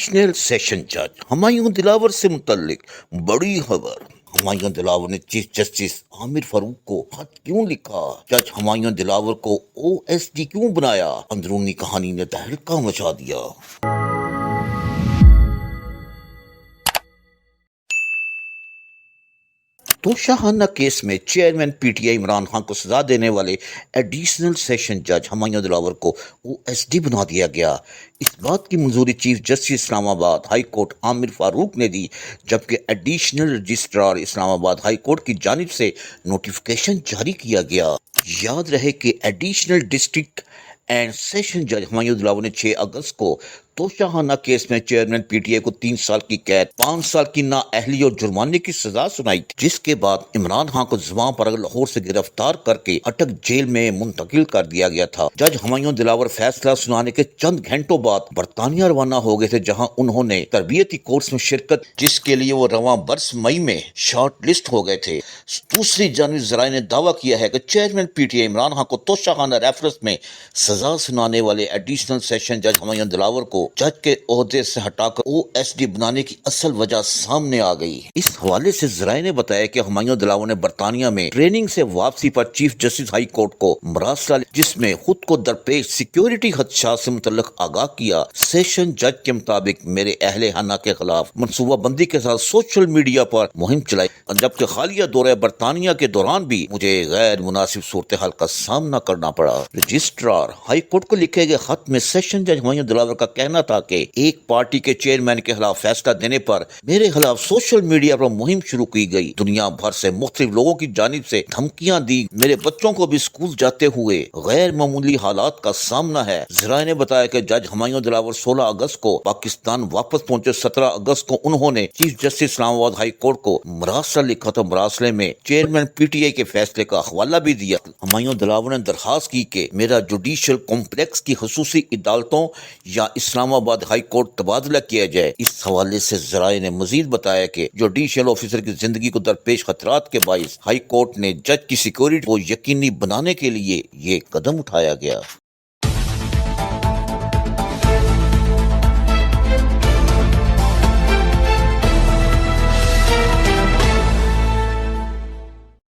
Additional session جج ہمایوں دلاور سے متعلق بڑی خبر۔ ہمایوں دلاور نے چیف جسٹس عامر فاروق کو خط کیوں لکھا؟ جج ہمایوں دلاور کو او ایس ڈی کیوں بنایا؟ اندرونی کہانی نے تہلکہ مچا دیا۔ توشاہانہ کیس میں chairman P T I Imran Khan کو سزا دینے والے ایڈیشنل سیشن جج ہمایوں دلاور کو او ایس ڈی بنا دیا گیا۔ اس بات کی منظوری چیف جسٹس اسلام آباد ہائی کورٹ عامر فاروق نے دی، جبکہ ایڈیشنل رجسٹرار اسلام آباد ہائی کورٹ کی جانب سے نوٹیفیکیشن جاری کیا گیا۔ یاد رہے کہ ایڈیشنل ڈسٹرکٹ اینڈ سیشن جج ہمایوں دلاور نے 6 اگست کو توشاہانہ کیس میں چیئرمین پی ٹی آئی کو 3 سال کی قید، 5 سال کی نااہلی اور جرمانے کی سزا سنائی تھی، جس کے بعد عمران خان کو زواں پر لاہور سے گرفتار کر کے اٹک جیل میں منتقل کر دیا گیا تھا۔ جج ہمایوں دلاور فیصلہ سنانے کے چند گھنٹوں بعد برطانیہ روانہ ہو گئے تھے، جہاں انہوں نے تربیتی کورس میں شرکت، جس کے لیے وہ رواں برس مئی میں شارٹ لسٹ ہو گئے تھے۔ دوسری جانب ذرائع نے دعویٰ کیا ہے کہ chairman P T I Imran Khan کو توشاہانہ ریفرنس میں سزا سنانے والے ایڈیشنل سیشن جج ہمایوں دلاور کو جج کے عہدے سے ہٹا کر او ایس ڈی بنانے کی اصل وجہ سامنے آ گئی۔ اس حوالے سے ذرائع نے بتایا کہ ہمایوں دلاور نے برطانیہ میں ٹریننگ سے واپسی پر چیف جسٹس ہائی کورٹ کو مراسلہ، جس میں خود کو درپیش سیکیورٹی خدشات سے متعلق آگاہ کیا۔ سیشن جج کے مطابق میرے اہل خانہ کے خلاف منصوبہ بندی کے ساتھ سوشل میڈیا پر مہم چلائی، جبکہ حالیہ دورہ برطانیہ کے دوران بھی مجھے غیر مناسب صورتحال کا سامنا کرنا پڑا۔ رجسٹرار ہائی کورٹ کو لکھے گئے خط میں سیشن جج ہمایوں دلاور کا کہنا تھا کہ ایک پارٹی کے چیئرمین کے خلاف فیصلہ دینے پر میرے خلاف سوشل میڈیا پر مہم شروع کی گئی، دنیا بھر سے مختلف لوگوں کی جانب سے دھمکیاں دی، میرے بچوں کو بھی اسکول جاتے ہوئے غیر معمولی حالات کا سامنا ہے۔ ذرائع نے بتایا کہ جج ہمایوں دلاور 16 اگست کو پاکستان واپس پہنچے۔ 17 اگست کو انہوں نے چیف جسٹس اسلام آباد ہائی کورٹ کو مراسلہ لکھا تو مراسلے میں چیئرمین پی ٹی آئی کے فیصلے کا حوالہ بھی دیا۔ ہمایوں دلاور نے درخواست کی کہ میرا جوڈیشل کمپلیکس کی خصوصی عدالتوں یا اسلام آباد ہائی کورٹ تبادلہ کیا جائے۔ اس حوالے سے ذرائع نے مزید بتایا کہ جوڈیشل آفیسر کی زندگی کو درپیش خطرات کے باعث ہائی کورٹ نے جج کی سیکیورٹی کو یقینی بنانے کے لیے یہ قدم اٹھایا گیا۔